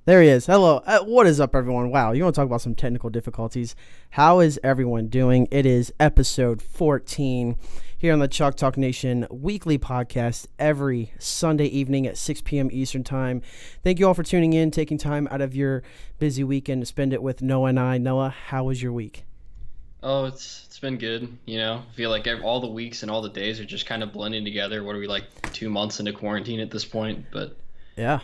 There he is. Hello. What is up, everyone? Wow, you want to talk about some technical difficulties? How is everyone doing? It is episode 14 here on the Chalk Talk Nation weekly podcast every Sunday evening at 6 p.m. Eastern Time. Thank you all for tuning in, taking time out of your busy weekend to spend it with Noah and I. Noah, how was your week? Oh, it's been good. I feel like all the weeks and all the days are just kind of blending together. What are we like 2 months into quarantine at this point? But Yeah.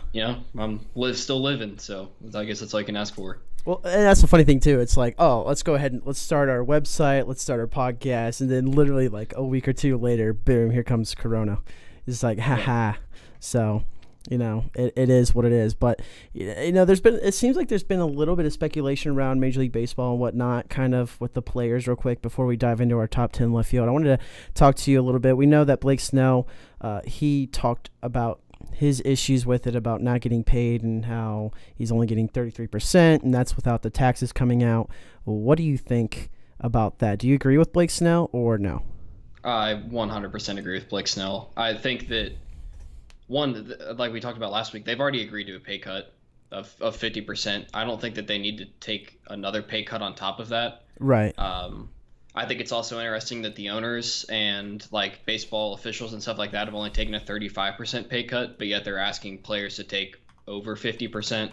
I'm still living, so I guess that's all I can ask for. Well, and that's the funny thing too. It's like, oh, let's go ahead and let's start our website, let's start our podcast, and then literally like a week or two later, boom, here comes Corona. It's like, Yeah. haha. So, it is what it is. But it seems like there's been a little bit of speculation around Major League Baseball and whatnot, kind of with the players, real quick before we dive into our top 10 left field. I wanted to talk to you a little bit. We know that Blake Snell, he talked about his issues with it, about not getting paid and how he's only getting 33%, and that's without the taxes coming out. What do you think about that? Do you agree with Blake Snell or no? I 100% agree with Blake Snell. I think that like we talked about last week, they've already agreed to a pay cut of 50%. I don't think that they need to take another pay cut on top of that. Right. I think it's also interesting that the owners and like baseball officials and stuff like that have only taken a 35% pay cut, but yet they're asking players to take over 50%.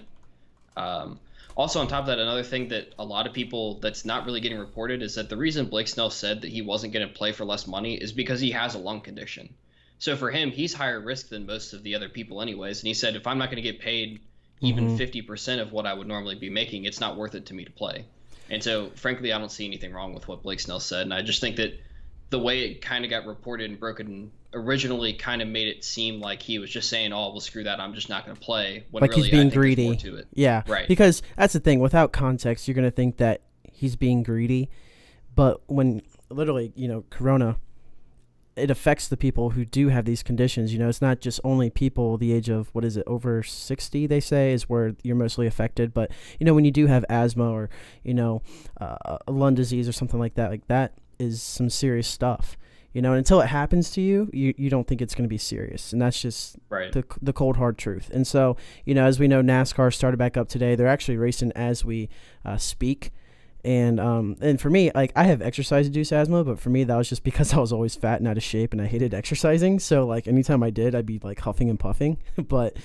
Also, on top of that, another thing that a lot of people that's not really getting reported is that the reason Blake Snell said that he wasn't going to play for less money is because he has a lung condition. So for him, he's higher risk than most of the other people anyways. And he said, if I'm not going to get paid even 50% of what I would normally be making, it's not worth it to me to play. And so, frankly, I don't see anything wrong with what Blake Snell said. And I just think that the way it kind of got reported and broken originally kind of made it seem like he was just saying, oh, well, screw that, I'm just not going to play. When Like really, he's being I think there's more greedy. to it. Yeah. Right. Because that's the thing. Without context, you're going to think that he's being greedy. But when literally, Corona, it affects the people who do have these conditions. It's not just only people the age of, what is it, over 60, they say, is where you're mostly affected. But, when you do have asthma or, a lung disease or something like that is some serious stuff. And until it happens to you, you don't think it's going to be serious. And that's just Right. the cold, hard truth. And so, as we know, NASCAR started back up today. They're actually racing as we speak. And for me, like, I have exercise-induced asthma, but for me, that was just because I was always fat and out of shape, and I hated exercising. So, like, anytime I did, I'd be, like, huffing and puffing. but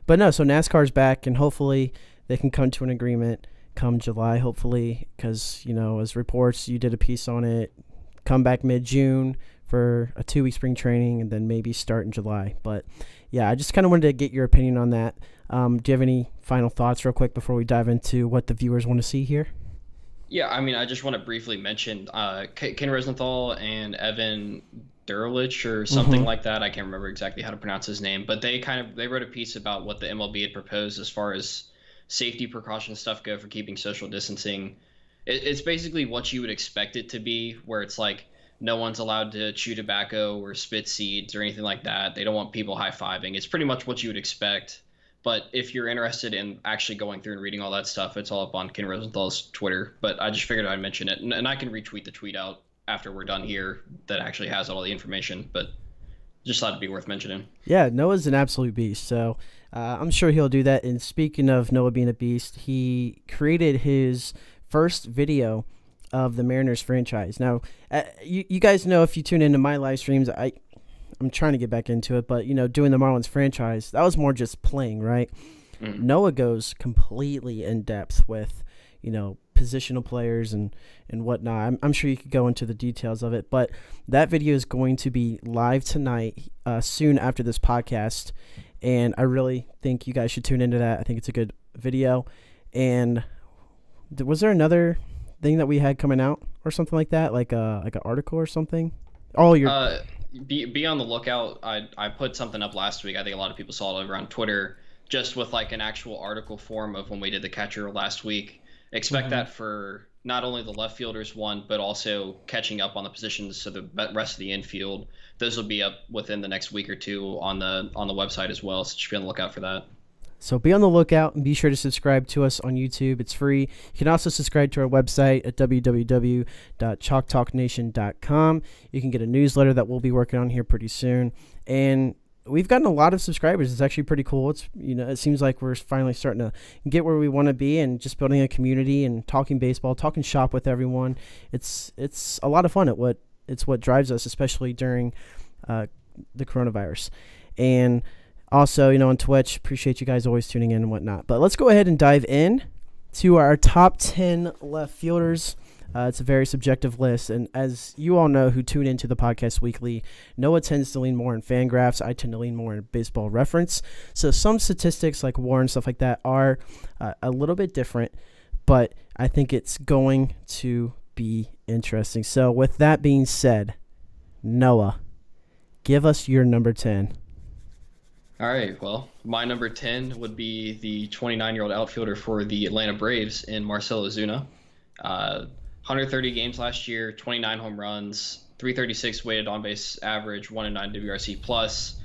no, so NASCAR's back, and hopefully they can come to an agreement come July, hopefully, because, as reports, you did a piece on it, come back mid-June for a 2-week spring training, and then maybe start in July. But, yeah, I just kind of wanted to get your opinion on that. Do you have any final thoughts real quick before we dive into what the viewers want to see here? Yeah, I mean, I just want to briefly mention Ken Rosenthal and Evan Derlich or something like that. I can't remember exactly how to pronounce his name, but they wrote a piece about what the MLB had proposed as far as safety precaution stuff go for keeping social distancing. It's basically what you would expect it to be, where it's like no one's allowed to chew tobacco or spit seeds or anything like that. They don't want people high-fiving. It's pretty much what you would expect. But if you're interested in actually going through and reading all that stuff, it's all up on Ken Rosenthal's Twitter. But I just figured I'd mention it. And I can retweet the tweet out after we're done here that actually has all the information. But just thought it'd be worth mentioning. Yeah, Noah's an absolute beast, so I'm sure he'll do that. And speaking of Noah being a beast, he created his first video of the Mariners franchise. Now, you guys know, if you tune into my live streams, I'm trying to get back into it, but, doing the Marlins franchise, that was more just playing, right? Noah goes completely in depth with, positional players and whatnot. I'm sure you could go into the details of it, but that video is going to be live tonight, soon after this podcast, and I really think you guys should tune into that. I think it's a good video. And was there another thing that we had coming out or something like that, like an article or something? Oh, Be on the lookout. I put something up last week. I think a lot of people saw it over on Twitter, just with like an actual article form of when we did the catcher last week. Expect that for not only the left fielders one, but also catching up on the positions to the rest of the infield. Those will be up within the next week or two on the website as well. So just be on the lookout for that. So be on the lookout and be sure to subscribe to us on YouTube. It's free. You can also subscribe to our website at www.chalktalknation.com. You can get a newsletter that we'll be working on here pretty soon. And we've gotten a lot of subscribers. It's actually pretty cool. It's, it seems like we're finally starting to get where we want to be, and just building a community and talking baseball, talking shop with everyone. It's a lot of fun. It's what drives us, especially during the coronavirus. And also, on Twitch, appreciate you guys always tuning in and whatnot. But let's go ahead and dive in to our top 10 left fielders. It's a very subjective list, and as you all know who tune into the podcast weekly, Noah tends to lean more in Fangraphs. I tend to lean more in Baseball Reference. So some statistics like WAR and stuff like that are a little bit different, but I think it's going to be interesting. So with that being said, Noah, give us your number 10. All right, well, my number 10 would be the 29-year-old outfielder for the Atlanta Braves in Marcell Ozuna. 130 games last year, 29 home runs, 336 weighted on-base average, 1.9 WRC plus,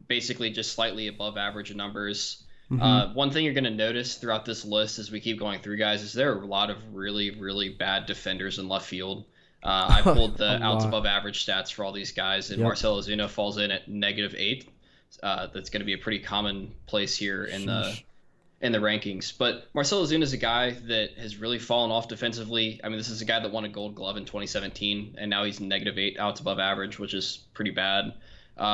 basically just slightly above average numbers. One thing you're going to notice throughout this list as we keep going through, guys, is there are a lot of really, really bad defenders in left field. I pulled the outs above average stats for all these guys, and Marcell Ozuna falls in at -8. That's going to be a pretty common place here in the rankings. But Marcell Ozuna is a guy that has really fallen off defensively. I mean, this is a guy that won a Gold Glove in 2017, and now he's -8 outs above average, which is pretty bad.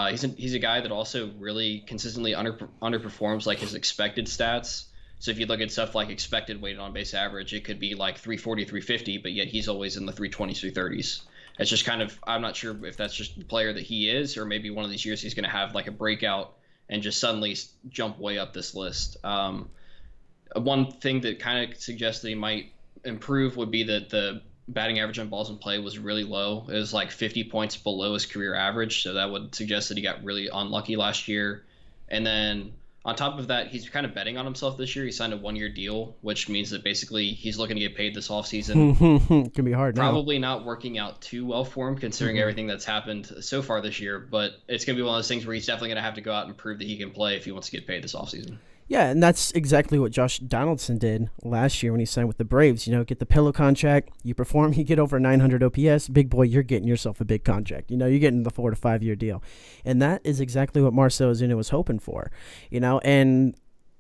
He's a guy that also really consistently underperforms like his expected stats. So if you look at stuff like expected weighted on base average, it could be like 340, 350, but yet he's always in the 320s, 330s. It's just kind of, I'm not sure if that's just the player that he is, or maybe one of these years he's going to have like a breakout and just suddenly jump way up this list. One thing that kind of suggests that he might improve would be that the batting average on balls in play was really low. It was like 50 points below his career average, so that would suggest that he got really unlucky last year. And then on top of that, he's kind of betting on himself this year. He signed a 1-year deal, which means that basically he's looking to get paid this offseason. It can be hard now. Probably not working out too well for him considering everything that's happened so far this year, but it's going to be one of those things where he's definitely going to have to go out and prove that he can play if he wants to get paid this offseason. Yeah, and that's exactly what Josh Donaldson did last year when he signed with the Braves. Get the pillow contract, you perform, you get over 900 OPS, big boy, you're getting yourself a big contract. You're getting the 4 to 5 year deal. And that is exactly what Marcell Ozuna was hoping for, and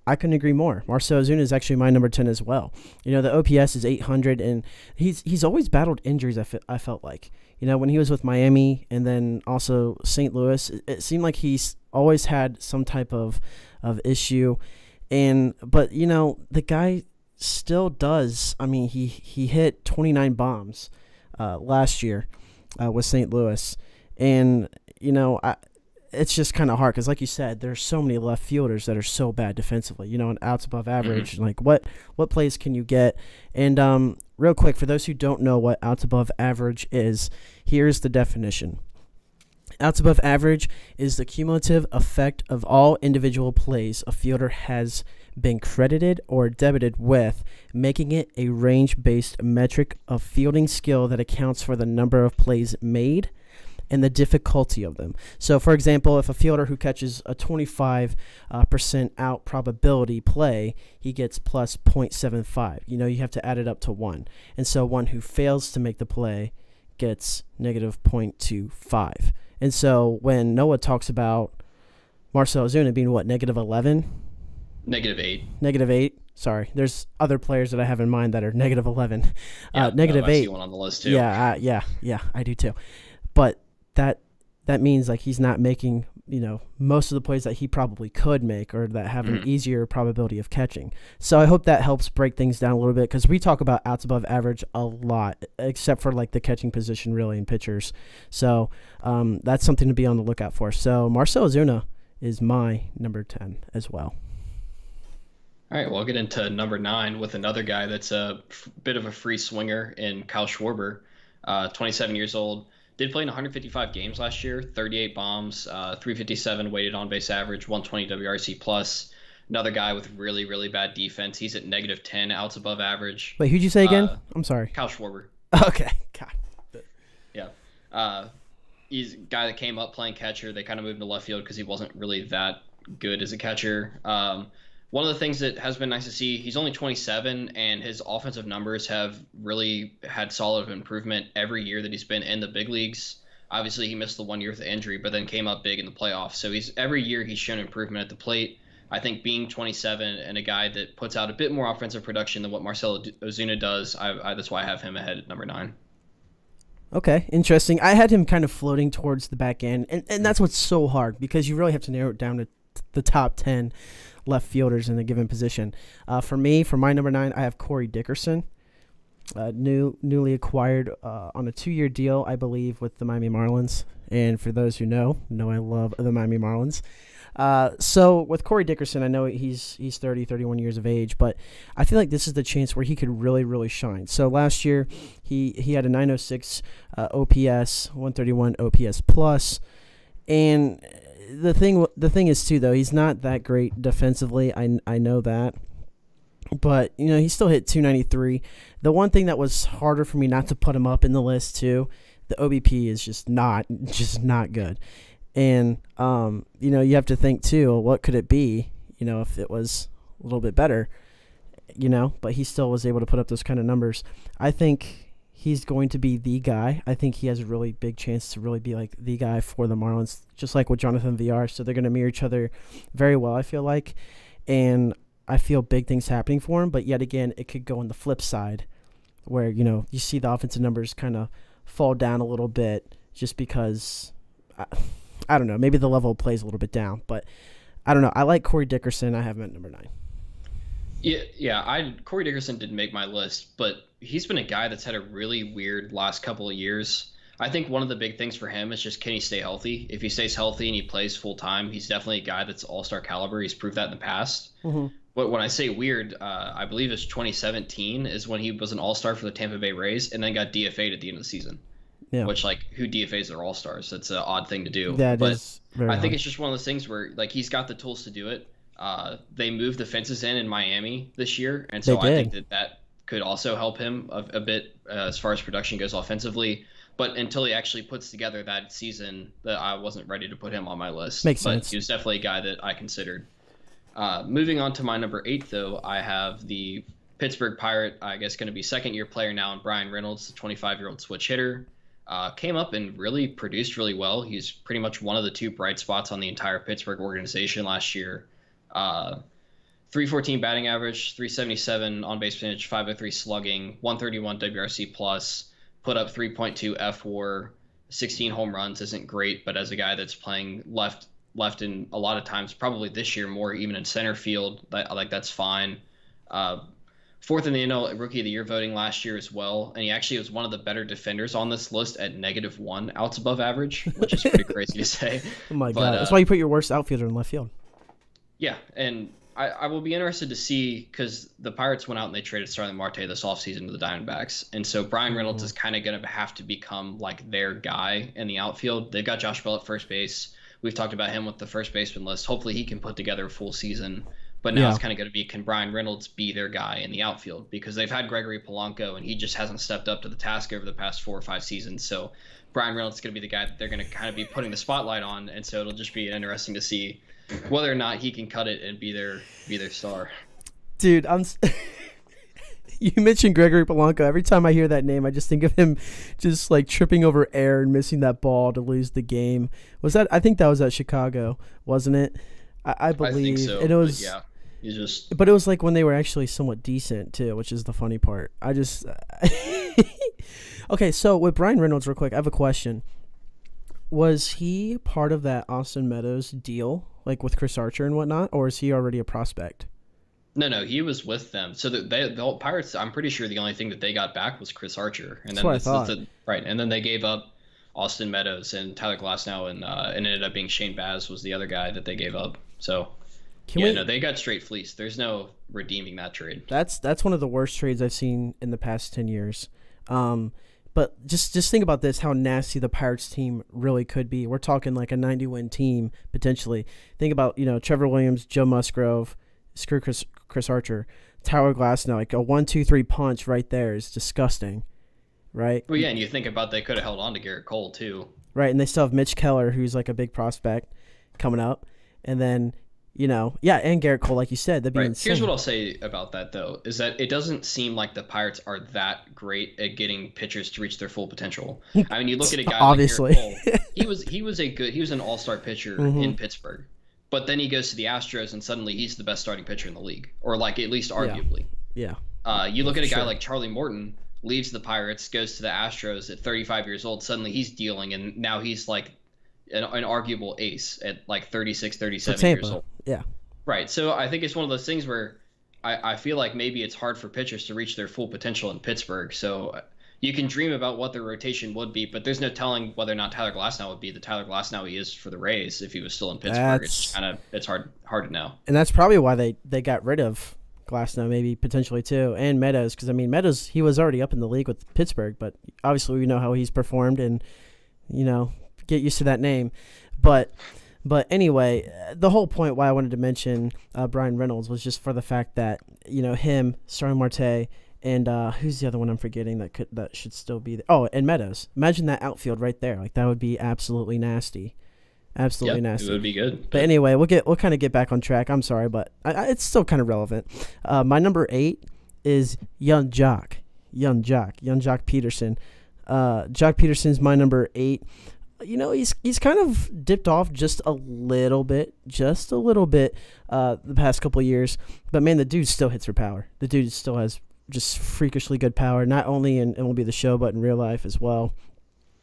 I couldn't agree more. Marcell Ozuna is actually my number 10 as well. The OPS is 800, and he's always battled injuries, I felt like. When he was with Miami and then also St. Louis, it seemed like he's always had some type of issue. But the guy still does. I mean, he hit 29 bombs last year with St. Louis. And, it's just kind of hard because, like you said, there's so many left fielders that are so bad defensively, and outs above average. Like, what plays can you get? And real quick, for those who don't know what outs above average is, here's the definition. Outs above average is the cumulative effect of all individual plays a fielder has been credited or debited with, making it a range-based metric of fielding skill that accounts for the number of plays made and the difficulty of them. So, for example, if a fielder who catches a 25% out probability play, he gets plus 0.75. You have to add it up to 1. And so one who fails to make the play gets negative 0.25. And so when Noah talks about Marcell Ozuna being what, -11? -8. -8. Sorry, there's other players that I have in mind that are -11. Yeah, -8. I see one on the list too. Yeah, I do too. But that means like he's not making most of the plays that he probably could make, or that have an easier probability of catching. So I hope that helps break things down a little bit, because we talk about outs above average a lot, except for like the catching position really in pitchers. So that's something to be on the lookout for. So Marcell Ozuna is my number 10 as well. All right, well, I'll get into number 9 with another guy that's a bit of a free swinger in Kyle Schwarber, 27 years old. Did play in 155 games last year, 38 bombs, 357 weighted on-base average, 120 WRC plus. Another guy with really, really bad defense. He's at -10 outs above average. Wait, who'd you say again? I'm sorry. Kyle Schwarber. Okay, God. Yeah. He's a guy that came up playing catcher. They kind of moved to left field because he wasn't really that good as a catcher. One of the things that has been nice to see, he's only 27, and his offensive numbers have really had solid improvement every year that he's been in the big leagues. Obviously, he missed the 1 year with the injury, but then came up big in the playoffs. So every year he's shown improvement at the plate. I think being 27 and a guy that puts out a bit more offensive production than what Marcell Ozuna does, that's why I have him ahead at number 9. Okay, interesting. I had him kind of floating towards the back end, and that's what's so hard because you really have to narrow it down to the top 10 left fielders in a given position. For me, for my number 9, I have Corey Dickerson, newly acquired on a 2-year deal, I believe, with the Miami Marlins. And for those who know I love the Miami Marlins. So with Corey Dickerson, I know he's 30, 31 years of age, but I feel like this is the chance where he could really, really shine. So last year, he had a 906 OPS, 131 OPS plus, and the thing is too, though, he's not that great defensively. I know that, but he still hit 293. The one thing that was harder for me not to put him up in the list too, the OBP is just not good. And, you have to think, too, what could it be, if it was a little bit better, but he still was able to put up those kind of numbers. I think he's going to be the guy. I think he has a really big chance to really be like the guy for the Marlins, just like with Jonathan VR. So they're going to mirror each other very well, I feel like. And I feel big things happening for him, but yet again, it could go on the flip side where, you see the offensive numbers kind of fall down a little bit just because I don't know. Maybe the level of play is a little bit down, but I don't know. I like Corey Dickerson. I have him at number 9. Yeah. Corey Dickerson didn't make my list, but he's been a guy that's had a really weird last couple of years. I think one of the big things for him is just, can he stay healthy? If he stays healthy and he plays full time, he's definitely a guy that's all-star caliber. He's proved that in the past. Mm-hmm. But when I say weird, I believe it's 2017 is when he was an all-star for the Tampa Bay Rays and then got DFA'd at the end of the season. Yeah. Which, who DFAs their all-stars? That's an odd thing to do. That is very I think odd. It's just one of those things where, he's got the tools to do it. They moved the fences in Miami this year, and so I think that could also help him a bit as far as production goes offensively. But until he actually puts together that season, that I wasn't ready to put him on my list. Makes sense. He was definitely a guy that I considered. Moving on to my number 8, though, I have the Pittsburgh Pirate, I guess going to be second-year player now, and Brian Reynolds, the 25-year-old switch hitter. Came up and really produced really well. He's pretty much one of the 2 bright spots on the entire Pittsburgh organization last year. 314 batting average, 377 on base percentage, 503 slugging, 131 WRC plus, put up 3.2 FWAR, 16 home runs. Isn't great, but as a guy that's playing left in a lot of times, probably this year more even in center field, that's fine. 4th in the NL Rookie of the Year voting last year as well, and he actually was one of the better defenders on this list at -1 outs above average, which is pretty crazy to say. Oh my God, that's why you put your worst outfielder in left field. Yeah, and I will be interested to see, because the Pirates went out and they traded Starling Marte this offseason to the Diamondbacks, and so Brian Reynolds is kind of going to have to become their guy in the outfield. They've got Josh Bell at first base. We've talked about him with the first baseman list. Hopefully he can put together a full season. But now it's kind of going to be, can Brian Reynolds be their guy in the outfield? Because they've had Gregory Polanco, and he just hasn't stepped up to the task over the past 4 or 5 seasons. So Brian Reynolds is going to be the guy that they're going to kind of be putting the spotlight on, and so it'll just be interesting to see whether or not he can cut it and be their star. Dude, you mentioned Gregory Polanco. Every time I hear that name, I just think of him just tripping over air and missing that ball to lose the game. I think that was at Chicago, wasn't it? I believe. I think so. And it was, yeah. But it was when they were actually somewhat decent too, which is the funny part. Okay, so with Brian Reynolds, real quick, I have a question. Was he part of that Austin Meadows deal, with Chris Archer and whatnot, or is he already a prospect? No, he was with them. So the whole Pirates, I'm pretty sure the only thing that they got back was Chris Archer, and that's what I thought. Right, and then they gave up Austin Meadows and Tyler Glasnow, and ended up being Shane Baz was the other guy that they gave up. So. They got straight fleeced. There's no redeeming that trade. That's one of the worst trades I've seen in the past 10 years. But just think about this, how nasty the Pirates team really could be. We're talking a 90-win team, potentially. Think about, Trevor Williams, Joe Musgrove, screw Chris Archer, Tyler Glasnow. A 1-2-3 punch right there is disgusting, right? Well, yeah, and you think about they could have held on to Garrett Cole, too. Right, and they still have Mitch Keller, who's a big prospect coming up. And then Yeah, and Garrett Cole, like you said, that'd be Right. insane. Here's what I'll say about that, though, is that it doesn't seem like the Pirates are that great at getting pitchers to reach their full potential. I mean, you look at a guy like Obviously. Garrett Cole. He was an all-star pitcher in Pittsburgh, but then he goes to the Astros and suddenly he's the best starting pitcher in the league, or like at least arguably. Yeah. You look at a guy like Charlie Morton, leaves the Pirates, goes to the Astros at 35 years old. Suddenly he's dealing, and now he's like an arguable ace at like 36, 37 years old. Yeah. Right. So I think it's one of those things where I feel like maybe it's hard for pitchers to reach their full potential in Pittsburgh. So you can dream about what their rotation would be, but there's no telling whether or not Tyler Glasnow would be the Tyler Glasnow he is for the Rays if he was still in Pittsburgh. It's hard to know. And that's probably why they got rid of Glasnow, maybe potentially too, and Meadows, because I mean Meadows, he was already up in the league with Pittsburgh, but obviously we know how he's performed, and get used to that name. But anyway, the whole point why I wanted to mention Brian Reynolds was just for the fact that him, Starling Marte, and who's the other one I'm forgetting that should still be there? Oh, and Meadows. Imagine that outfield right there. Like that would be absolutely nasty. Absolutely nasty. It would be good. But anyway, we'll kind of get back on track. I'm sorry, but it's still kind of relevant. My number 8 is Young Jock Peterson. Jock Peterson's my number 8. He's kind of dipped off just a little bit, the past couple of years. But man, the dude still hits for power. The dude still has just freakishly good power, not only in MLB The Show, but in real life as well.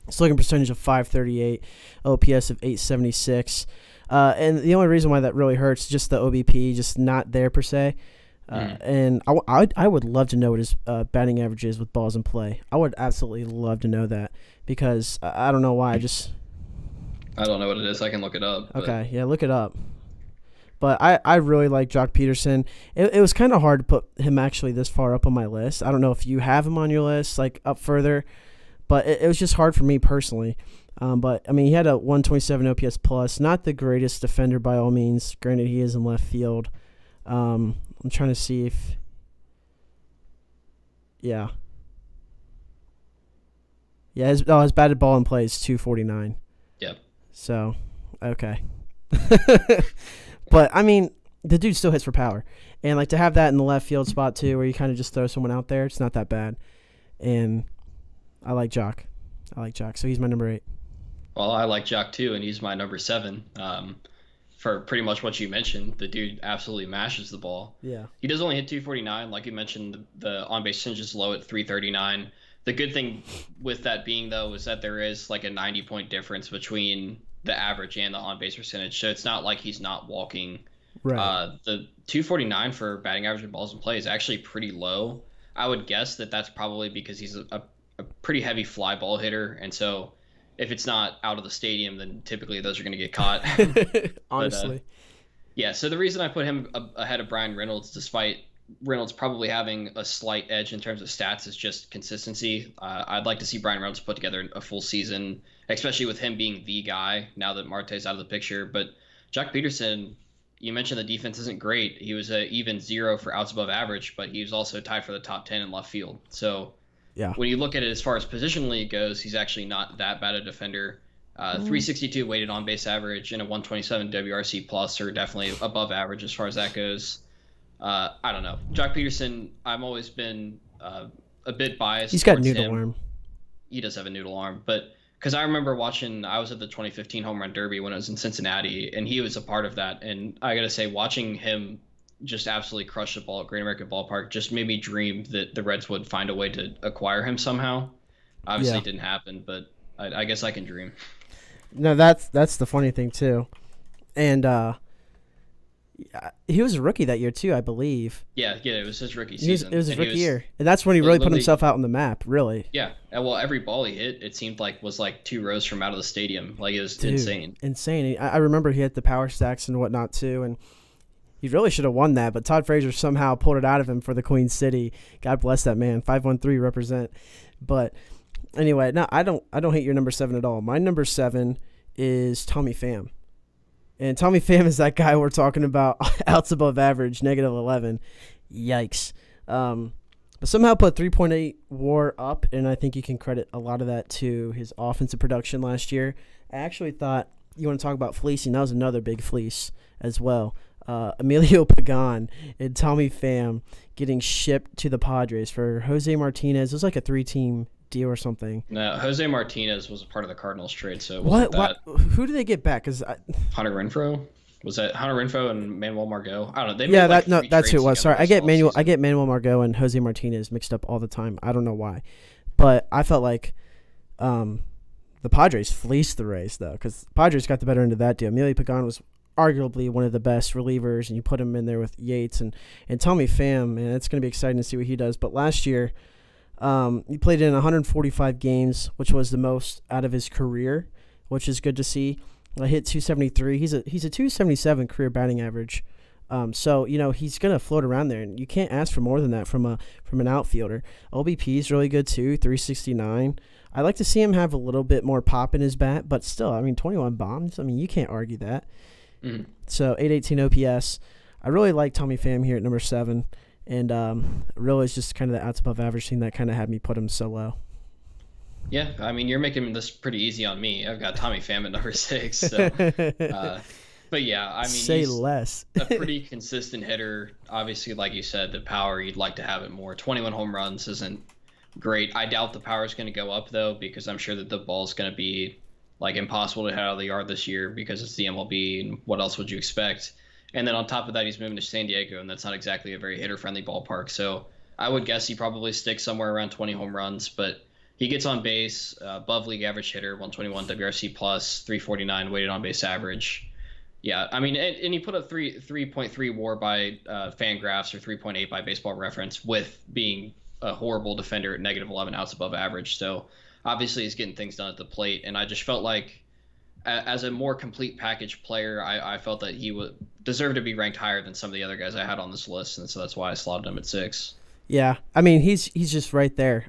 Slugging percentage of .538, OPS of .876. And the only reason why that really hurts is just the OBP, just not there per se. And I would love to know what his batting average is with balls in play. I would absolutely love to know that, because I don't know why. I don't know what it is. I can look it up. Okay, yeah, look it up. But I really like Jock Peterson. It was kind of hard to put him actually this far up on my list. I don't know if you have him on your list, like up further, but it was just hard for me personally. But I mean, he had a 127 OPS plus, not the greatest defender by all means. Granted, he is in left field. I'm trying to see if, his batted ball in play is 249. Yep. So, okay. But I mean, the dude still hits for power, and like to have that in the left field spot too, where you kind of just throw someone out there, it's not that bad. And I like Jock. So he's my number 8. Well, I like Jock too, and he's my number 7. For pretty much what you mentioned, the dude absolutely mashes the ball. Yeah. He does only hit 249. Like you mentioned, the on-base percentage is low at 339. The good thing with that being, though, is that there is like a 90-point difference between the average and the on-base percentage. So it's not like he's not walking. Right. The 249 for batting average and balls in play is actually pretty low. I would guess that that's probably because he's a pretty heavy fly ball hitter. And so if it's not out of the stadium, then typically those are going to get caught. Honestly. Yeah, so the reason I put him ahead of Brian Reynolds, despite Reynolds probably having a slight edge in terms of stats, is just consistency. I'd like to see Brian Reynolds put together a full season, especially with him being the guy now that Marte's out of the picture. But Jock Peterson, you mentioned the defense isn't great. He was a even 0 for outs above average, but he was also tied for the top 10 in left field. So yeah, when you look at it as far as position league goes, he's actually not that bad a defender. 362 weighted on base average and a 127 WRC plus are definitely above average as far as that goes. I don't know. Jock Peterson, I've always been a bit biased. He's got towards noodle him. arm. He does have a noodle arm, but because I remember I was at the 2015 Home Run Derby when I was in Cincinnati, and he was a part of that. And I got to say, watching him just absolutely crush the ball at Great American Ballpark just made me dream that the Reds would find a way to acquire him somehow. Obviously, it didn't happen, but I guess I can dream. No, that's the funny thing too, and he was a rookie that year too, I believe. Yeah, it was his rookie season. It was his rookie year, and that's when he really put himself out on the map. Really. Yeah, well, every ball he hit, it seemed like was like 2 rows from out of the stadium. Like it was insane. Insane. I remember he hit the power stacks and whatnot too, and he really should have won that, but Todd Frazier somehow pulled it out of him for the Queen City. God bless that man. 513 represent. But anyway, no, I don't hate your number 7 at all. My number 7 is Tommy Pham. And Tommy Pham is that guy we're talking about, outs above average, -11. Yikes. But somehow put 3.8 WAR up, and I think you can credit a lot of that to his offensive production last year. I actually thought, you want to talk about fleecing, that was another big fleece as well. Emilio Pagan and Tommy Pham getting shipped to the Padres for Jose Martinez. It was like a 3-team deal or something. No, Jose Martinez was a part of the Cardinals trade, so it wasn't What? that. Who did they get back? Because Hunter Renfroe? Was that Hunter Renfroe and Manuel Margot? I don't know. They yeah, made like that's who it was. Sorry, I get Manuel Manuel Margot and Jose Martinez mixed up all the time. I don't know why, but I felt like the Padres fleeced the Rays though, because Padres got the better end of that deal. Emilio Pagan was arguably one of the best relievers, and you put him in there with Yates and Tommy Pham, and it's going to be exciting to see what he does. But last year, he played in 145 games, which was the most out of his career, which is good to see. Hit 273. He's a 277 career batting average. So he's gonna float around there, and you can't ask for more than that from an outfielder. OBP is really good too, 369. I like to see him have a little bit more pop in his bat, but still, 21 bombs. You can't argue that. Mm-hmm. So 818 OPS. I really like Tommy Pham here at number 7, and really it's just kind of the outs above average thing that kind of had me put him so low. Yeah, you're making this pretty easy on me. I've got Tommy Pham at number 6. So, but yeah, say he's less. a pretty consistent hitter. Obviously, like you said, the power, you'd like to have it more. 21 home runs isn't great. I doubt the power is going to go up though, because I'm sure that the ball's going to be like impossible to hit out of the yard this year because it's the MLB, and what else would you expect? And then on top of that, he's moving to San Diego, and that's not exactly a very hitter-friendly ballpark. So I would guess he probably sticks somewhere around 20 home runs, but he gets on base, above league average hitter, 121 WRC plus, 349 weighted on base average. Yeah, and he put up 3.3 WAR by Fangraphs, or 3.8 by Baseball Reference, with being a horrible defender at -11 outs above average. So obviously he's getting things done at the plate, and I just felt like as a more complete package player, I felt that he would deserve to be ranked higher than some of the other guys I had on this list, and so that's why I slotted him at 6. Yeah, he's just right there.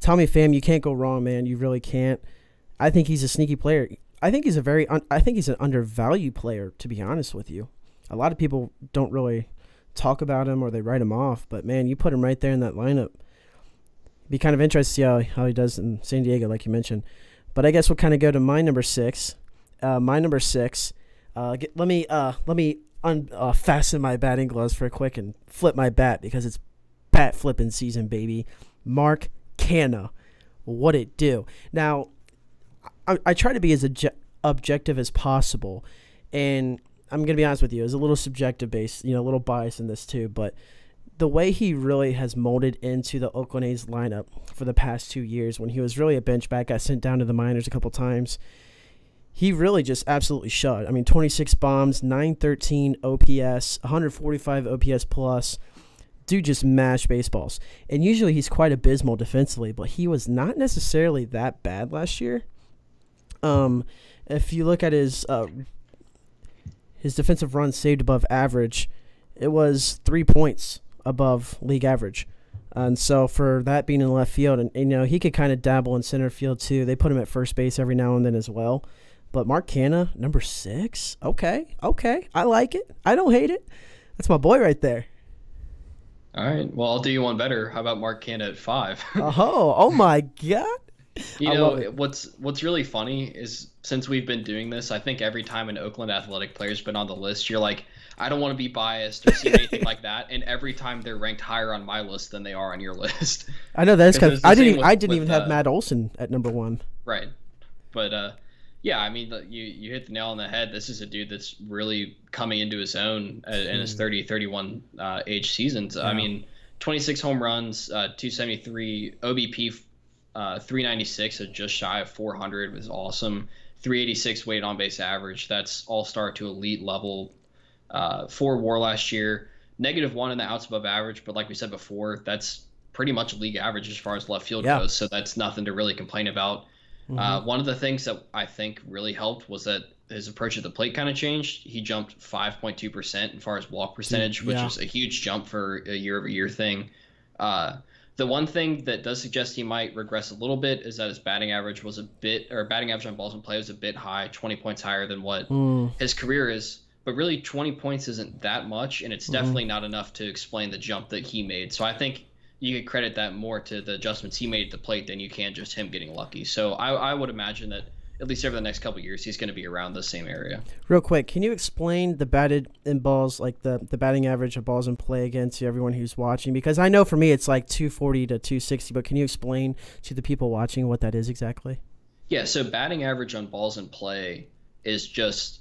Tommy Pham, you can't go wrong, man. You really can't. I think he's a sneaky player. I think he's an undervalued player, to be honest with you. A lot of people don't really talk about him, or they write him off, but man, you put him right there in that lineup. Be kind of interesting to see how he does in San Diego, like you mentioned. But I guess we'll kind of go to my number 6. My number 6. Let me fasten my batting gloves for a quick and flip my bat, because it's bat flipping season, baby. Mark Canha. What it do? Now, I try to be as objective as possible, and I'm going to be honest with you, it's a little subjective based, a little bias in this too, but the way he really has molded into the Oakland A's lineup for the past 2 years, when he was really a bench bat, got sent down to the minors a couple times, he really just absolutely shut. 26 bombs, 913 OPS, 145 OPS plus. Dude just mashed baseballs. And usually he's quite abysmal defensively, but he was not necessarily that bad last year. If you look at his defensive runs saved above average, it was 3 points above league average. And so for that being in left field, and he could kind of dabble in center field too. They put him at first base every now and then as well. But Mark Canha, number 6, okay, I like it. I don't hate it. That's my boy right there. All right, well, I'll do you one better. How about Mark Canha at 5? Oh my God. What's really funny is, since we've been doing this, I think every time an Oakland Athletic player's been on the list, you're like, I don't want to be biased or see anything like that. And every time they're ranked higher on my list than they are on your list. I know that's because I didn't even have Matt Olson at number 1. Right, but yeah, you hit the nail on the head. This is a dude that's really coming into his own in his 31 age seasons. Yeah. 26 home runs, 273 OBP. 396, so just shy of 400, was awesome. 386 weighted on base average. That's all-star to elite level. 4 WAR last year. -1 in the outs above average, but like we said before, that's pretty much league average as far as left field goes, so that's nothing to really complain about. Mm-hmm. One of the things that I think really helped was that his approach at the plate kind of changed. He jumped 5.2% as far as walk percentage, which is a huge jump for a year-over-year thing. The one thing that does suggest he might regress a little bit is that his batting average batting average on balls in play was a bit high, 20 points higher than what his career is. But really, 20 points isn't that much, and it's definitely not enough to explain the jump that he made. So I think you could credit that more to the adjustments he made at the plate than you can just him getting lucky. So I would imagine that at least over the next couple of years, he's going to be around the same area. Real quick, can you explain the batted in balls, like the batting average of balls in play again to everyone who's watching? Because I know for me it's like 240 to 260, but can you explain to the people watching what that is exactly? Yeah, so batting average on balls in play is just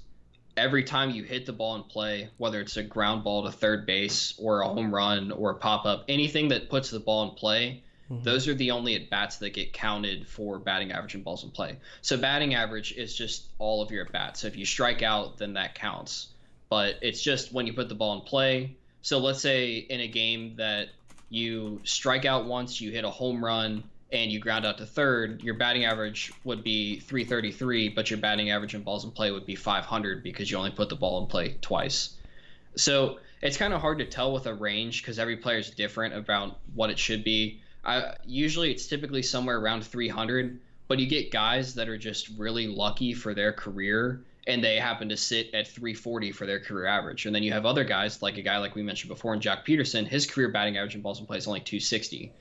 every time you hit the ball in play, whether it's a ground ball to third base or a home run or a pop up, anything that puts the ball in play, those are the only at bats that get counted for batting average and balls in play. So batting average is just all of your at bats. So if you strike out, then that counts. But it's just when you put the ball in play. So let's say in a game that you strike out once, you hit a home run, and you ground out to third, your batting average would be 333, but your batting average in balls in play would be 500 because you only put the ball in play twice. So it's kind of hard to tell with a range because every player is different about what it should be. Usually it's typically somewhere around 300, but you get guys that are just really lucky for their career and they happen to sit at 340 for their career average. And then you have other guys, like a guy like we mentioned before, and Jack Peterson, his career batting average in balls in play is only 260.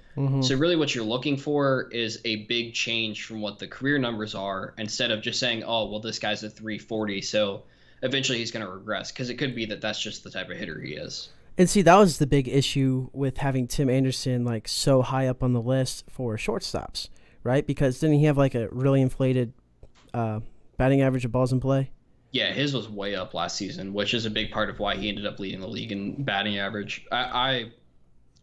So really what you're looking for is a big change from what the career numbers are instead of just saying, oh, well, this guy's at 340, so eventually he's going to regress, because it could be that that's just the type of hitter he is. And see, that was the big issue with having Tim Anderson like so high up on the list for shortstops, right? Because didn't he have like a really inflated batting average of balls in play? Yeah, his was way up last season, which is a big part of why he ended up leading the league in batting average. I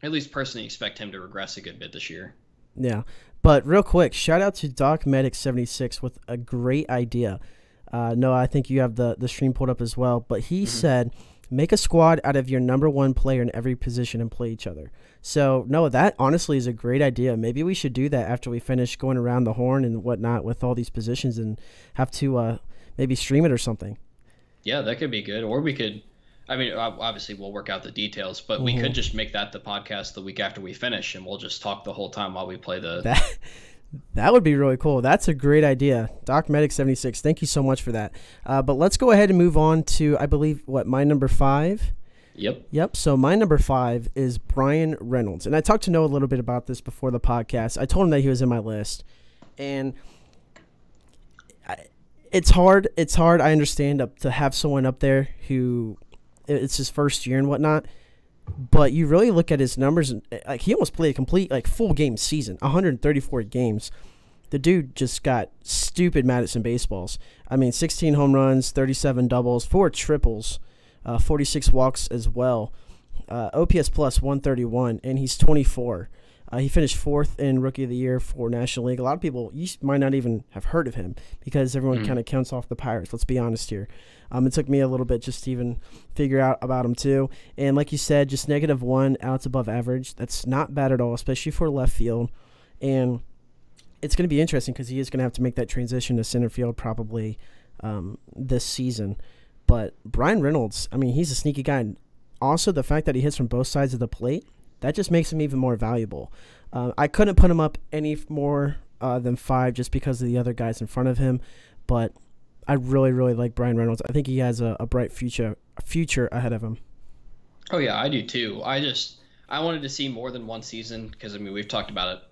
at least personally expect him to regress a good bit this year. Yeah. But real quick, shout out to Doc Medic 76 with a great idea. Noah, I think you have the stream pulled up as well. But he said, make a squad out of your number one player in every position and play each other. So, Noah, that honestly is a great idea. Maybe we should do that after we finish going around the horn and whatnot with all these positions and have to maybe stream it or something. Yeah, that could be good. Or we could, I mean, obviously we'll work out the details, but we could just make that the podcast the week after we finish, and we'll just talk the whole time while we play the... That would be really cool. That's a great idea. Doc Medic 76, thank you so much for that. But let's go ahead and move on to, I believe, my number 5? Yep. So my number 5 is Bryan Reynolds. And I talked to Noah a little bit about this before the podcast. I told him that he was in my list. And it's hard. I understand to have someone up there who it's his first year and whatnot. But you really look at his numbers, and like he almost played a complete full game season, 134 games. The dude just got stupid Madison baseballs. I mean, 16 home runs, 37 doubles, 4 triples, 46 walks as well. OPS plus 131, and he's 24. He finished 4th in Rookie of the Year for National League. A lot of people, you might not even have heard of him because everyone kind of counts off the Pirates. Let's be honest here. It took me a little bit just to even figure out about him too. And like you said, just -1 outs above average. That's not bad at all, especially for left field. And it's going to be interesting because he is going to have to make that transition to center field probably this season. But Bryan Reynolds, I mean, he's a sneaky guy. And also, the fact that he hits from both sides of the plate, that just makes him even more valuable. I couldn't put him up any more than 5 just because of the other guys in front of him. But I really, really like Bryan Reynolds. I think he has a bright future ahead of him. Oh, yeah, I do too. I wanted to see more than one season because, I mean, we've talked about it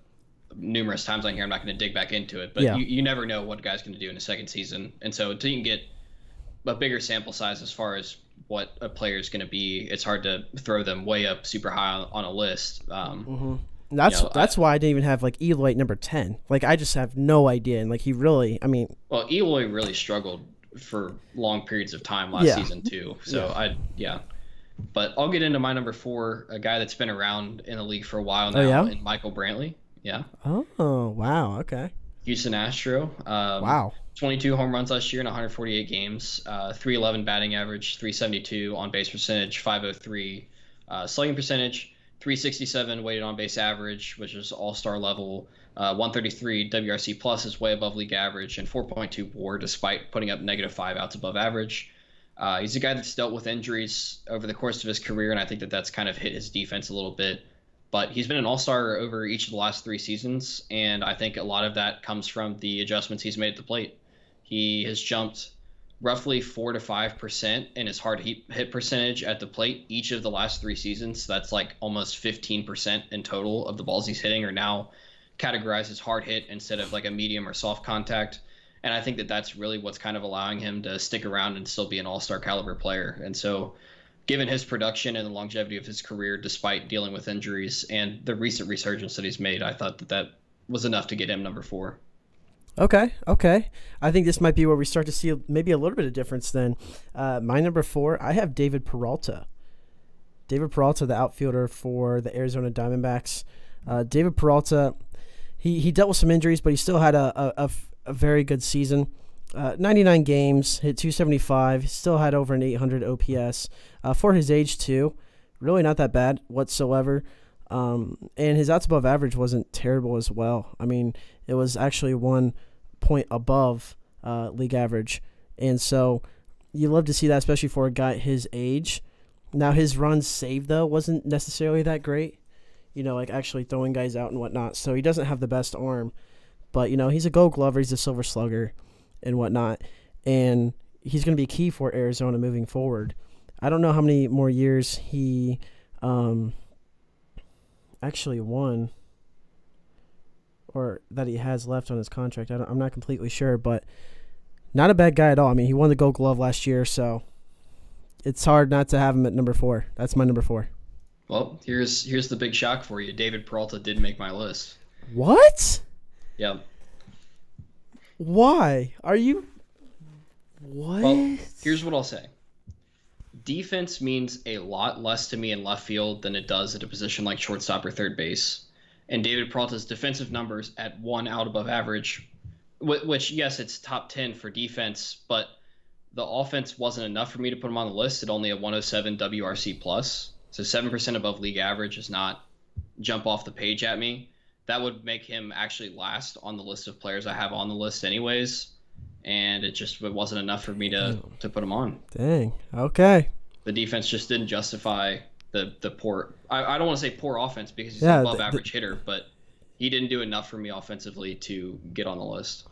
numerous times on here. I'm not going to dig back into it. But you never know what a guy's going to do in a second season. And so until you can get a bigger sample size as far as what a player is going to be, it's hard to throw them way up super high on a list. That's why I didn't even have Eloy at number 10. I just have no idea. And he really, I mean, well, Eloy really struggled for long periods of time last season too. So but I'll get into my number 4, a guy that's been around in the league for a while now, and Michael Brantley. Yeah. Oh, wow. Okay. Houston Astro. Wow. 22 home runs last year in 148 games, 311 batting average, 372 on base percentage, 503 slugging percentage, 367 weighted on base average, which is all-star level, 133 WRC plus is way above league average, and 4.2 WAR despite putting up -5 outs above average. He's a guy that's dealt with injuries over the course of his career, and I think that's kind of hit his defense a little bit. But he's been an all-star over each of the last 3 seasons, and I think a lot of that comes from the adjustments he's made at the plate. He has jumped roughly 4 to 5% in his hard hit percentage at the plate each of the last 3 seasons. So that's almost 15% in total of the balls he's hitting are now categorized as hard hit instead of a medium or soft contact. And I think that that's really what's kind of allowing him to stick around and still be an all-star caliber player. And so, given his production and the longevity of his career, despite dealing with injuries and the recent resurgence that he's made, I thought that that was enough to get him number 4. Okay, okay. I think this might be where we start to see maybe a little bit of difference then. My number 4, I have David Peralta. David Peralta, the outfielder for the Arizona Diamondbacks. David Peralta, he dealt with some injuries, but he still had a very good season. 99 games, hit 275, still had over an 800 OPS. For his age, too. Really not that bad whatsoever. And his outs above average wasn't terrible as well. I mean, it was actually 1 point above league average. And so you love to see that, especially for a guy his age. Now, his runs saved, though, wasn't necessarily that great. Like actually throwing guys out and whatnot. So he doesn't have the best arm. But, he's a gold glover. He's a silver slugger and whatnot. And he's going to be key for Arizona moving forward. I don't know how many more years he actually won or that he has left on his contract. I'm not completely sure, but not a bad guy at all. I mean, he won the Gold Glove last year, so it's hard not to have him at number 4. That's my number 4. Well, here's the big shock for you. David Peralta did make my list. What? Yeah. Why? Are you... What? Well, here's what I'll say. Defense means a lot less to me in left field than it does at a position like shortstop or third base. And David Peralta's defensive numbers at 1 out above average, which, yes, it's top 10 for defense, but the offense wasn't enough for me to put him on the list at only a 107 WRC+. So 7% above league average is not jump off the page at me. That would make him actually last on the list of players I have on the list anyways. And it wasn't enough for me to put him on. Dang. Okay. The defense just didn't justify the poor. I don't want to say poor offense because he's an above average hitter, but he didn't do enough for me offensively to get on the list.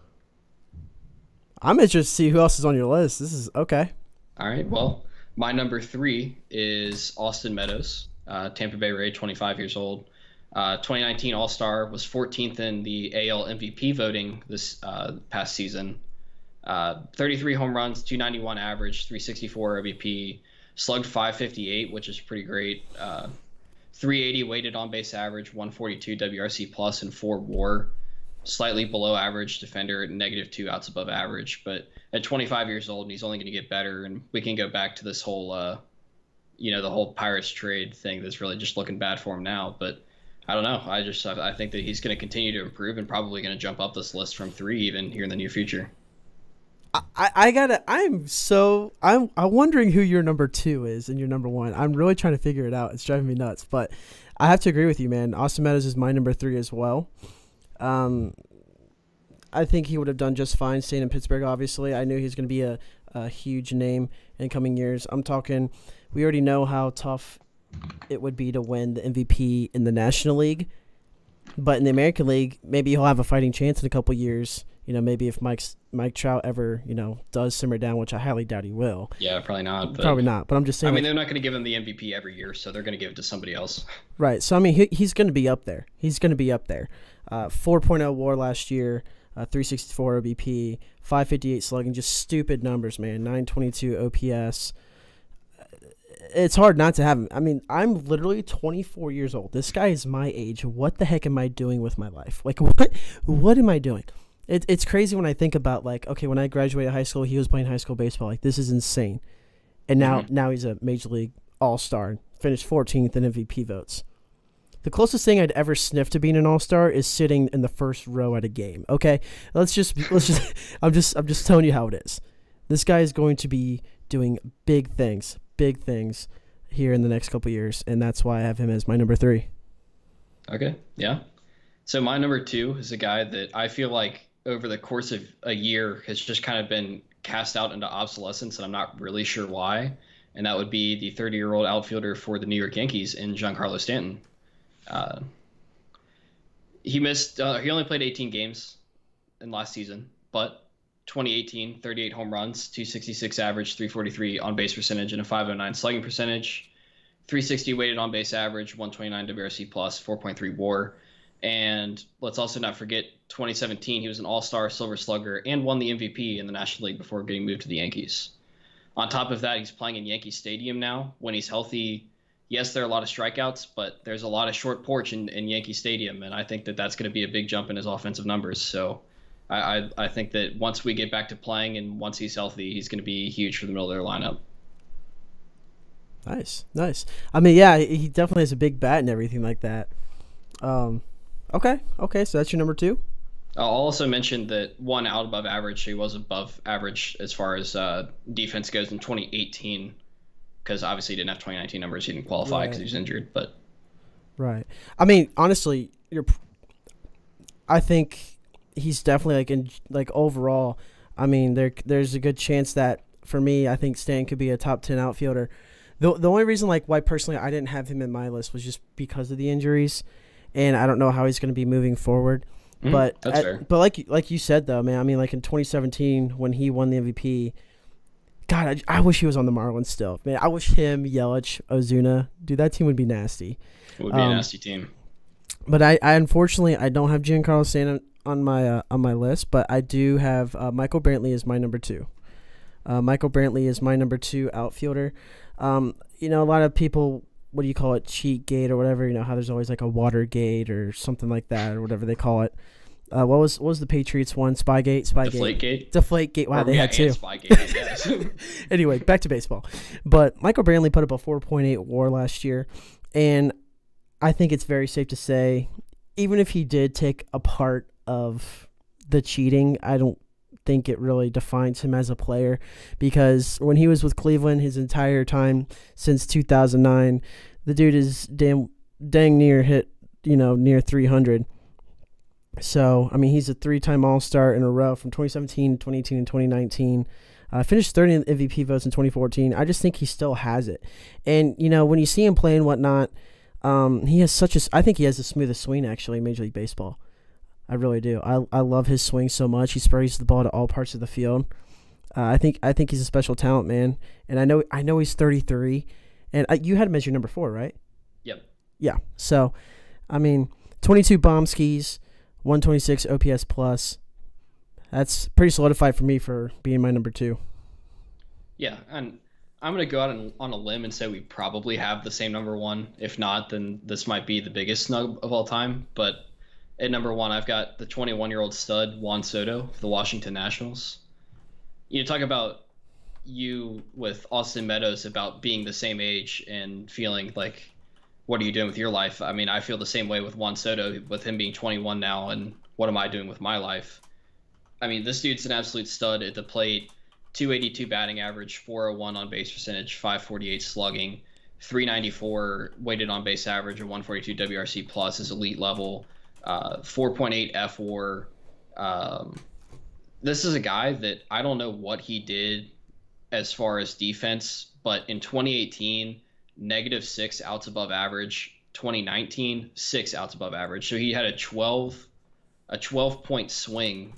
I'm interested to see who else is on your list. This is okay. All right. Well, my number 3 is Austin Meadows, Tampa Bay Ray, 25 years old. 2019 All-Star, was 14th in the AL MVP voting this past season. 33 home runs, 291 average, 364 OBP, slugged 558, which is pretty great. 380 weighted on base average, 142 WRC plus, and 4 WAR. Slightly below average defender, -2 outs above average. But at 25 years old, and he's only going to get better. And we can go back to this whole, the whole Pirates trade thing that's really just looking bad for him now. But I don't know. I think that he's going to continue to improve and probably going to jump up this list from 3 even here in the near future. I'm wondering who your number 2 is and your number 1. I'm really trying to figure it out. It's driving me nuts, but I have to agree with you, man. Austin Meadows is my number 3 as well. I think he would have done just fine staying in Pittsburgh, obviously. I knew he was going to be a huge name in coming years. I'm talking, we already know how tough it would be to win the MVP in the National League. But in the American League, maybe he'll have a fighting chance in a couple years. Maybe if Mike Trout ever, does simmer down, which I highly doubt he will. Yeah, probably not. Probably not, but I'm just saying. I mean, they're not going to give him the MVP every year, so they're going to give it to somebody else. Right. So, I mean, he's going to be up there. 4.0 WAR last year, 364 OBP, 558 slugging, just stupid numbers, man. 922 OPS. It's hard not to have him. I mean, I'm literally 24 years old. This guy is my age. What the heck am I doing with my life? Like, what am I doing? It's crazy when I think about, like, okay, when I graduated high school, he was playing high school baseball. Like, this is insane. And now he's a Major League All-Star, finished 14th in MVP votes. The closest thing I'd ever sniff to being an all-star is sitting in the first row at a game. Okay, let's just. I'm just telling you how it is. This guy is going to be doing big things here in the next couple years, and that's why I have him as my number 3. Okay, yeah. So my number 2 is a guy that I feel like over the course of a year has just kind of been cast out into obsolescence, and I'm not really sure why. And that would be the 30-year-old outfielder for the New York Yankees in Giancarlo Stanton. He only played 18 games in last season, but 2018, 38 home runs, 266 average, 343 on-base percentage, and a 509 slugging percentage, 360 weighted on-base average, 129 WRC+, 4.3 WAR. And let's also not forget 2017, he was an All-Star, Silver Slugger, and won the MVP in the National League before getting moved to the Yankees. On top of that, he's playing in Yankee Stadium now. When he's healthy, yes, there are a lot of strikeouts, but there's a lot of short porch in Yankee Stadium, and I think that that's going to be a big jump in his offensive numbers. So I think that once we get back to playing and once he's healthy, he's going to be huge for the middle of their lineup. Nice. I mean, yeah, he definitely has a big bat and everything like that. Okay, so that's your number 2? I'll also mention that one out above average, he was above average as far as defense goes in 2018, because obviously he didn't have 2019 numbers. He didn't qualify because he was injured. But right. I mean, honestly, I think he's definitely overall. I mean, there's a good chance that for me, I think Stan could be a top 10 outfielder. The only reason why personally I didn't have him in my list was just because of the injuries, and I don't know how he's going to be moving forward. But that's fair. But like you said though, man, I mean, like in 2017 when he won the MVP, God, I wish he was on the Marlins still. Man, I wish him, Yelich, Ozuna, dude, that team would be nasty. It would be a nasty team. But I unfortunately I don't have Giancarlo Stanton on my list, but I do have Michael Brantley as my number 2. Michael Brantley is my number 2 outfielder. A lot of people, what do you call it, cheat gate or whatever, how there's always like a water gate or something like that or whatever they call it. What was the Patriots one? Spygate? Deflate gate. Wow, they had 2. Spygate, yes. Anyway, back to baseball. But Michael Brantley put up a 4.8 WAR last year, and I think it's very safe to say, even if he did take a part of the cheating, I don't think it really defines him as a player, because when he was with Cleveland his entire time since 2009, the dude is dang near hit, near 300. So, I mean, he's a 3-time All-Star in a row from 2017, 2018, and 2019. Finished third in MVP votes in 2014. I just think he still has it. And, when you see him play and whatnot, he has I think he has the smoothest swing, actually, in Major League Baseball. I really do. I love his swing so much. He sprays the ball to all parts of the field. I think he's a special talent, man. And I know he's 33. And you had him as your number 4, right? Yep. Yeah. So, I mean, 22 bomb skis, 126 OPS plus. That's pretty solidified for me for being my number 2. Yeah, and I'm going to go out on a limb and say we probably have the same number 1. If not, then this might be the biggest snub of all time. But at number 1, I've got the 21-year-old stud, Juan Soto, of the Washington Nationals. You talk about you with Austin Meadows about being the same age and feeling like, what are you doing with your life? I mean, I feel the same way with Juan Soto, with him being 21 now, and what am I doing with my life? I mean, this dude's an absolute stud at the plate. 282 batting average, 401 on base percentage, 548 slugging, 394 weighted on base average, and 142 WRC plus is elite level, 4.8 FWAR. This is a guy that I don't know what he did as far as defense, but in 2018, -6 outs above average. 2019, 6 outs above average. So he had a 12-point swing.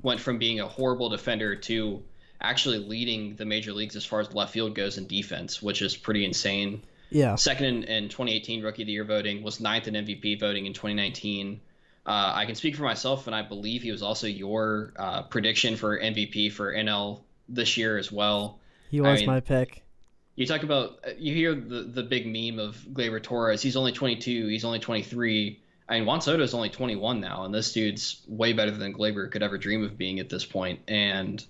Went from being a horrible defender to actually leading the major leagues as far as left field goes in defense, which is pretty insane. Yeah. Second in 2018 Rookie of the Year voting, was 9th in MVP voting in 2019. I can speak for myself, and I believe he was also your prediction for MVP for NL this year as well. He was my pick. You talk about, you hear the big meme of Gleyber Torres. He's only 22. He's only 23. I mean, Juan Soto is only 21 now, and this dude's way better than Gleyber could ever dream of being at this point. And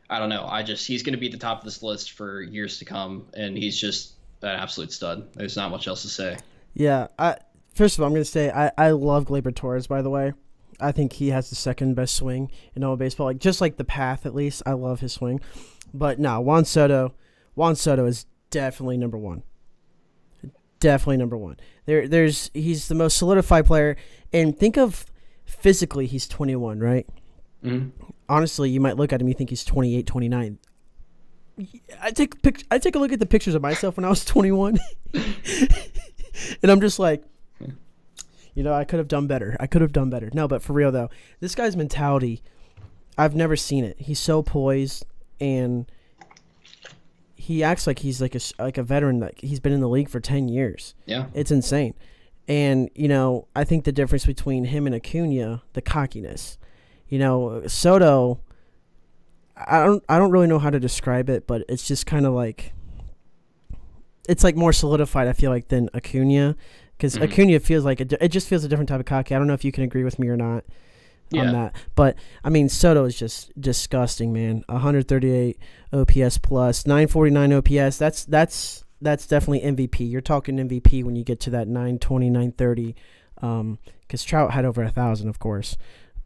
I don't know. He's going to be at the top of this list for years to come, and he's just an absolute stud. There's not much else to say. Yeah. First of all, I'm going to say I love Gleyber Torres, by the way. I think he has the second best swing in all of baseball. Just like the path, at least. I love his swing. But no, Juan Soto is definitely number 1. Definitely number 1. He's the most solidified player. And think of physically, he's 21, right? Mm-hmm. Honestly, you might look at him, you think he's 28, 29. I take a look at the pictures of myself when I was 21, and I'm just like, I could have done better. No, but for real though, this guy's mentality, I've never seen it. He's so poised, and he acts like he's like a veteran. Like he's been in the league for 10 years. Yeah, it's insane. And, I think the difference between him and Acuna, the cockiness. Soto, I don't really know how to describe it, but it's just kind of like, it's like more solidified, I feel like, than Acuna. Because Acuna feels like, it just feels a different type of cocky. I don't know if you can agree with me or not on that. But, Soto is just disgusting, man. 138 OPS plus, 949 OPS. That's definitely MVP. You're talking MVP when you get to that 920, 930. Because Trout had over 1,000, of course.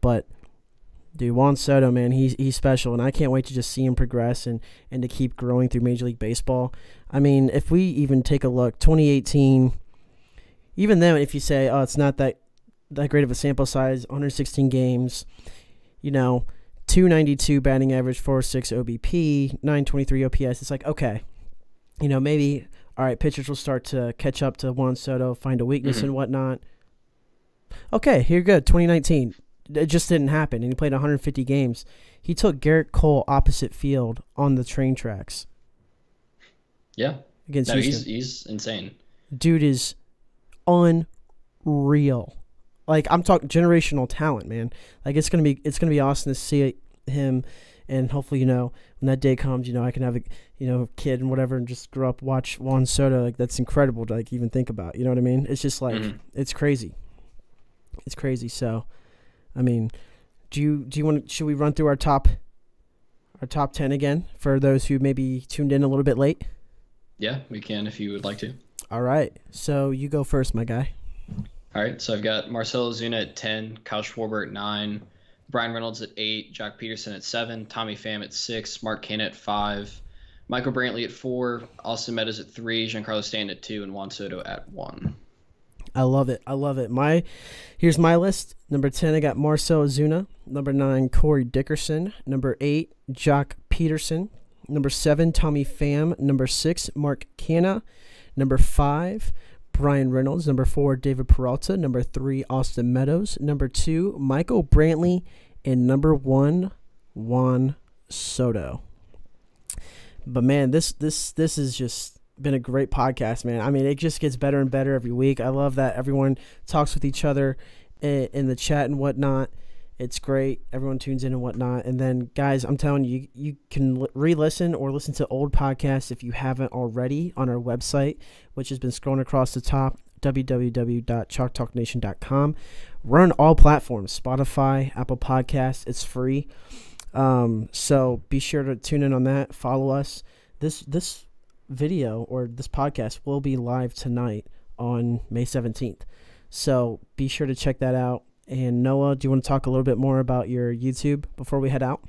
But, dude, Juan Soto, man, he's special. And I can't wait to just see him progress and to keep growing through Major League Baseball. If we even take a look, 2018, even then, if you say, oh, it's not that great of a sample size, 116 games, 292 batting average, 406 OBP, 923 OPS, it's like, okay. Maybe, all right, pitchers will start to catch up to Juan Soto, find a weakness and whatnot. Okay, you're good. 2019, it just didn't happen, and he played 150 games. He took Garrett Cole opposite field on the train tracks. Yeah. Against Houston. He's insane. Dude is unreal. Like, I'm talking generational talent, man. Like, it's gonna be awesome to see him, and hopefully, when that day comes, I can have a kid and whatever, and just grow up, watch Juan Soto. Like, that's incredible to like even think about. You know what I mean? It's just like it's crazy. It's crazy. So, do you want? Should we run through our top 10 again for those who maybe tuned in a little bit late? Yeah, we can if you would like to. All right. So you go first, my guy. All right. So I've got Marcell Ozuna at 10, Kyle Schwarber at 9, Brian Reynolds at 8, Jock Peterson at 7, Tommy Pham at 6, Mark Canha at 5, Michael Brantley at 4, Austin Meadows at 3, Giancarlo Stanton at 2, and Juan Soto at 1. I love it. Here's my list. Number 10, I got Marcell Ozuna. Number 9, Corey Dickerson. Number 8, Jock Peterson. Number 7, Tommy Pham. Number 6, Mark Canha. Number 5, Brian Reynolds. Number 4, David Peralta. Number 3, Austin Meadows. Number 2, Michael Brantley. And number 1, Juan Soto. But man, this has just been a great podcast, man. It just gets better and better every week. I love that everyone talks with each other in the chat and whatnot. It's great. Everyone tunes in and whatnot. And then, guys, I'm telling you, you can re-listen or listen to old podcasts if you haven't already on our website, which has been scrolling across the top, www.chalktalknation.com. We're on all platforms, Spotify, Apple Podcasts. It's free. So be sure to tune in on that. Follow us. This video or this podcast will be live tonight on May 17th. So be sure to check that out. And Noah, do you want to talk a little bit more about your YouTube before we head out?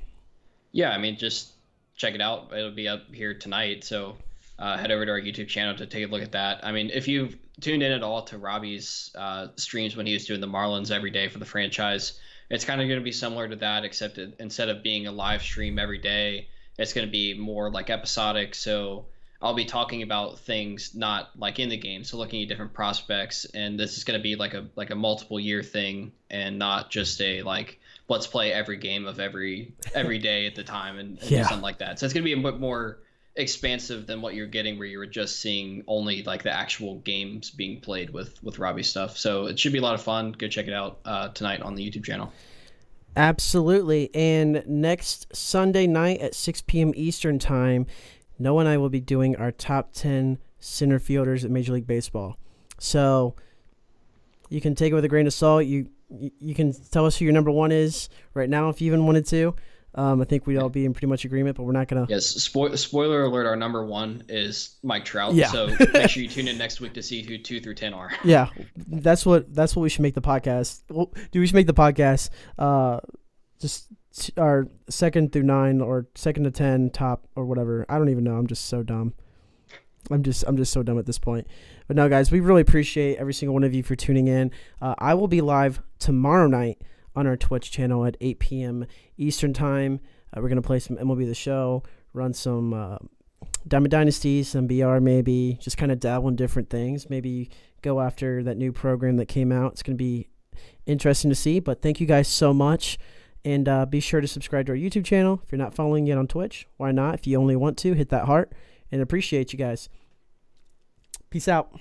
Yeah, just check it out. It'll be up here tonight. So head over to our YouTube channel to take a look at that. If you've tuned in at all to Robbie's streams when he was doing the Marlins every day for the franchise, it's kind of going to be similar to that, except instead of being a live stream every day, it's going to be more like episodic. So I'll be talking about things not like in the game, so looking at different prospects, and this is going to be like a multiple year thing, and not just a like let's play every game of every day at the time and do something like that. So it's going to be a bit more expansive than what you're getting where you were just seeing only like the actual games being played with Robbie's stuff. So it should be a lot of fun. Go check it out tonight on the YouTube channel. Absolutely. And next Sunday night at 6 p.m. Eastern time, Noah and I will be doing our top 10 center fielders at Major League Baseball. So you can take it with a grain of salt. You can tell us who your number one is right now if you even wanted to. I think we'd all be in pretty much agreement, but we're not going to. Yes, spoiler alert, our number one is Mike Trout. Yeah. So make sure you tune in next week to see who 2 through 10 are. Yeah, that's what we should make the podcast. We should make the podcast just our 2nd through 9 or 2nd to 10 top or whatever. I don't even know. I'm just so dumb. I'm just so dumb at this point. But no, guys, we really appreciate every single one of you for tuning in. I will be live tomorrow night on our Twitch channel at 8 p.m. Eastern time. We're going to play some MLB The Show, run some Diamond Dynasty, some BR maybe, just kind of dabble in different things. Maybe go after that new program that came out. It's going to be interesting to see. But thank you guys so much. And be sure to subscribe to our YouTube channel. If you're not following yet on Twitch, why not? If you only want to, hit that heart. And appreciate you guys. Peace out.